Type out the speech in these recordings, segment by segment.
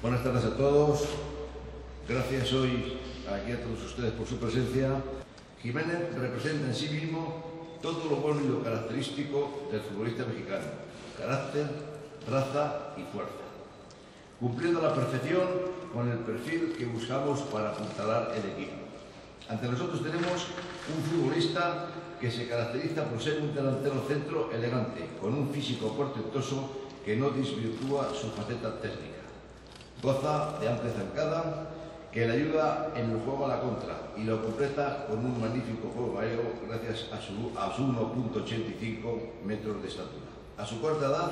Buenas tardes a todos. Gracias hoy aquí a todos ustedes por su presencia. Jiménez representa en sí mismo todo lo bueno y lo característico del futbolista mexicano: carácter, raza y fuerza, cumpliendo a la perfección con el perfil que buscamos para apuntalar el equipo. Ante nosotros tenemos un futbolista que se caracteriza por ser un delantero centro elegante, con un físico portentoso que no desvirtúa su faceta técnica. Goza de amplia zancada que le ayuda en el juego a la contra y lo completa con un magnífico juego aéreo gracias a su 1,85 metros de estatura. A su corta edad,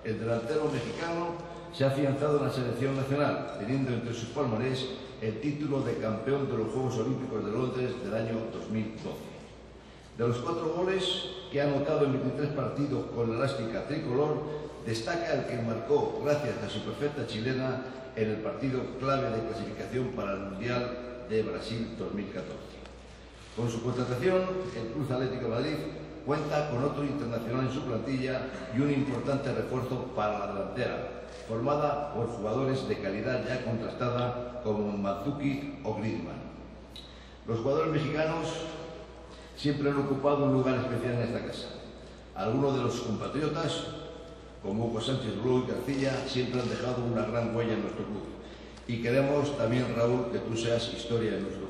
el delantero mexicano se ha afianzado en la selección nacional, teniendo entre sus palmarés el título de campeón de los Juegos Olímpicos de Londres del año 2012. De los 4 goles que ha anotado en 23 partidos con la elástica tricolor, destaca el que marcó gracias a su perfecta chilena en el partido clave de clasificación para el Mundial de Brasil 2014. Con su contratación, el Club Atlético de Madrid cuenta con otro internacional en su plantilla y un importante refuerzo para la delantera, formada por jugadores de calidad ya contrastada como Mandzukic o Griezmann. Los jugadores mexicanos siempre han ocupado un lugar especial en esta casa. Algunos de los compatriotas, como Hugo Sánchez, Lugo y García, siempre han dejado una gran huella en nuestro club. Y queremos también, Raúl, que tú seas historia en nuestro club.